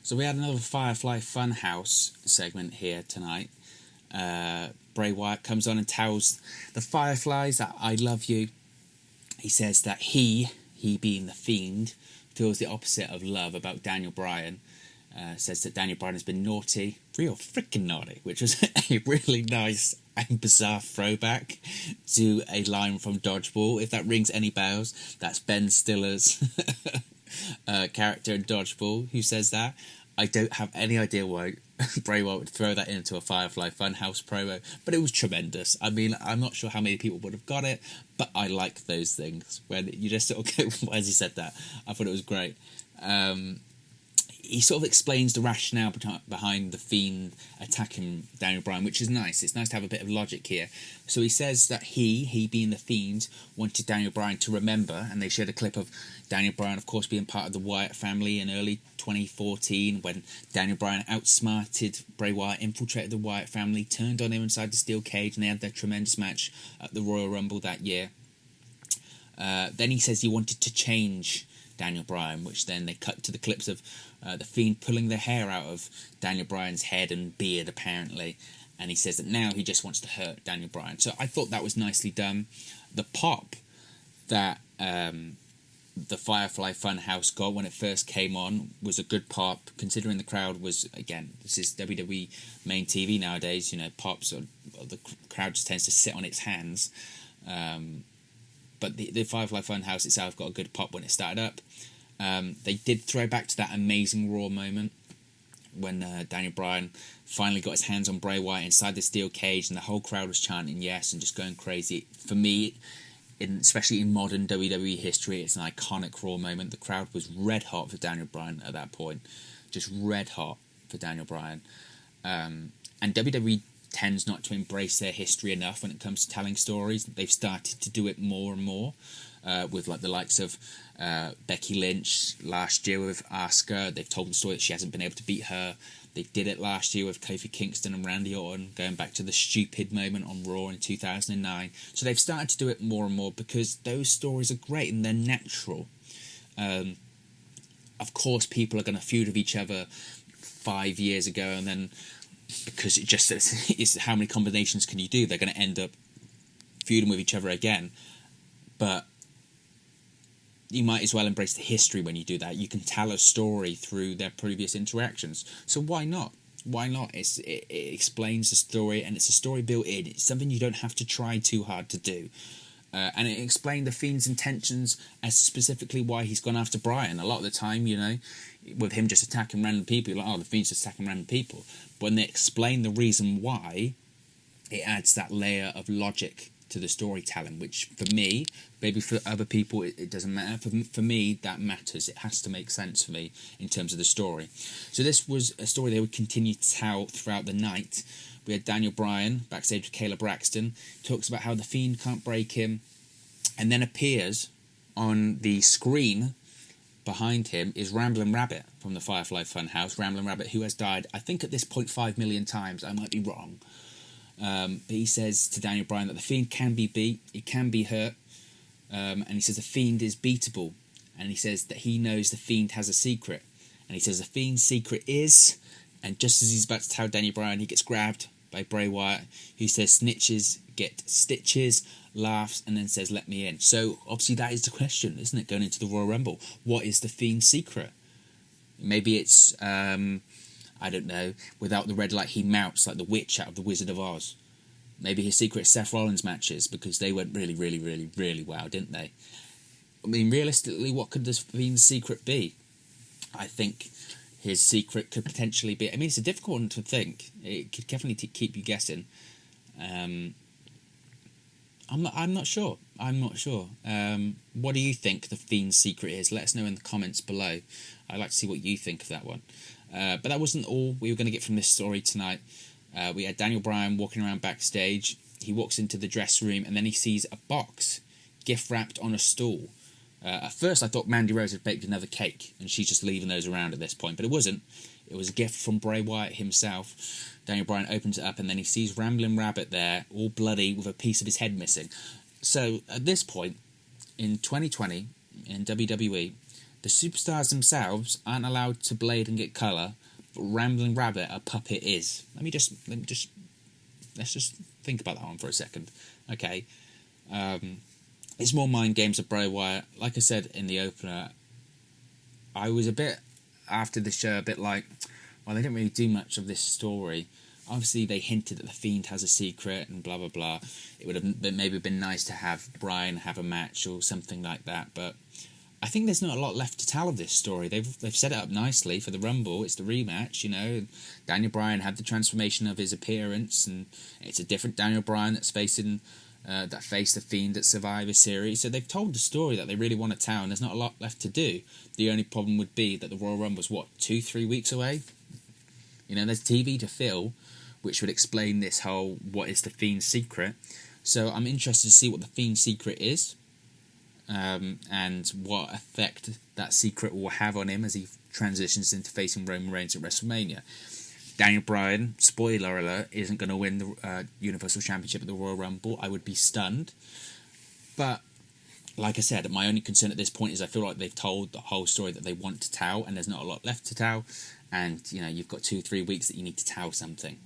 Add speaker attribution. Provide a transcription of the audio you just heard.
Speaker 1: So we had another Firefly Funhouse segment here tonight. Bray Wyatt comes on and tells the Fireflies that I love you. He says that he being the Fiend, feels the opposite of love about Daniel Bryan. Says that Daniel Bryan has been naughty, real freaking naughty, which was a really nice and bizarre throwback to a line from Dodgeball. If that rings any bells, that's Ben Stiller's character in Dodgeball who says that. I don't have any idea why Bray Wyatt would throw that into a Firefly Funhouse promo, but it was tremendous. I mean, I'm not sure how many people would have got it, but I like those things when you just sort of go, why has he said that? I thought it was great. He sort of explains the rationale behind the Fiend attacking Daniel Bryan, which is nice. It's nice to have a bit of logic here. So he says that he being the Fiend, wanted Daniel Bryan to remember, and they showed a clip of Daniel Bryan, of course, being part of the Wyatt family in early 2014, when Daniel Bryan outsmarted Bray Wyatt, infiltrated the Wyatt family, turned on him inside the steel cage, and they had their tremendous match at the Royal Rumble that year. Then he says he wanted to change Daniel Bryan, which then they cut to the clips of the Fiend pulling the hair out of Daniel Bryan's head and beard, apparently, and he says that now he just wants to hurt Daniel Bryan. So I thought that was nicely done. The pop that the Firefly Funhouse got when it first came on was a good pop, considering the crowd was, again, this is WWE main TV nowadays, you know, pops, or the crowd just tends to sit on its hands. But the Firefly Funhouse itself got a good pop when it started up. They did throw back to that amazing Raw moment when Daniel Bryan finally got his hands on Bray Wyatt inside the steel cage, and the whole crowd was chanting yes and just going crazy. For me, especially in modern WWE history, it's an iconic Raw moment. The crowd was red hot for Daniel Bryan at that point, just red hot for Daniel Bryan. And WWE tends not to embrace their history enough when it comes to telling stories. They've started to do it more and more, with like the likes of Becky Lynch last year with Asuka. They've told the story that she hasn't been able to beat her. They did it last year with Kofi Kingston and Randy Orton, going back to the stupid moment on Raw in 2009. So they've started to do it more and more because those stories are great and they're natural. Of course, people are going to feud with each other 5 years ago, and then because it just is how many combinations can you do, they're going to end up feuding with each other again. But you might as well embrace the history when you do that. You can tell a story through their previous interactions. So why not? Why not? It explains the story, and it's a story built in. It's something you don't have to try too hard to do. And it explained the Fiend's intentions as specifically why he's gone after Bryan. A lot of the time, you know, with him just attacking random people, you're like, oh, the Fiend's just attacking random people. But when they explain the reason why, it adds that layer of logic to the storytelling, which for me, maybe for other people it doesn't matter. For me, that matters. It has to make sense for me in terms of the story. So this was a story they would continue to tell throughout the night. We had Daniel Bryan backstage with Kayla Braxton, talks about how the Fiend can't break him, and then appears on the screen behind him is Ramblin Rabbit from the Firefly Funhouse. Ramblin Rabbit, who has died, I think at this point, 5 million times. I might be wrong. But he says to Daniel Bryan that the Fiend can be beat, it can be hurt, and he says the Fiend is beatable, and he says that he knows the Fiend has a secret, and he says the Fiend's secret is, and just as he's about to tell Daniel Bryan, he gets grabbed by Bray Wyatt, who says snitches get stitches, laughs, and then says let me in. So obviously that is the question, isn't it, going into the Royal Rumble? What is the Fiend's secret? Maybe it's I don't know, without the red light he melts like the witch out of the Wizard of Oz. Maybe his secret is Seth Rollins matches, because they went really, really, really, really well, didn't they? I mean, realistically, what could this Fiend's secret be? I think his secret could potentially be... I mean, it's a difficult one to think. It could definitely keep you guessing. I'm not sure. What do you think the Fiend's secret is? Let us know in the comments below. I'd like to see what you think of that one. But that wasn't all we were going to get from this story tonight. We had Daniel Bryan walking around backstage. He walks into the dressing room and then he sees a box gift wrapped on a stool. At first I thought Mandy Rose had baked another cake and she's just leaving those around at this point, but it wasn't. It was a gift from Bray Wyatt himself. Daniel Bryan opens it up and then he sees Ramblin Rabbit there, all bloody with a piece of his head missing. So at this point, in 2020, in WWE, The superstars themselves aren't allowed to blade and get colour, but Ramblin Rabbit, a puppet, is. Let's just think about that one for a second. Okay. It's more mind games of Bray Wyatt. Like I said in the opener, I was a bit, after the show, a bit like, well, they didn't really do much of this story. Obviously, they hinted that the Fiend has a secret and blah, blah, blah. It would have maybe been nice to have Bryan have a match or something like that, but I think there's not a lot left to tell of this story. They've set it up nicely for the Rumble. It's the rematch, you know. Daniel Bryan had the transformation of his appearance, and it's a different Daniel Bryan that's facing... that faced the Fiend at Survivor Series. So they've told the story that they really want to tell, and there's not a lot left to do. The only problem would be that the Royal Rumble's, 2-3 weeks away? You know, there's TV to fill, which would explain this whole, what is the Fiend's secret? So I'm interested to see what the Fiend's secret is, and what effect that secret will have on him as he transitions into facing Roman Reigns at WrestleMania. Daniel Bryan, spoiler alert, isn't going to win the Universal Championship at the Royal Rumble. I would be stunned. But, like I said, my only concern at this point is I feel like they've told the whole story that they want to tell, and there's not a lot left to tell. And, you know, you've got 2-3 weeks that you need to tell something.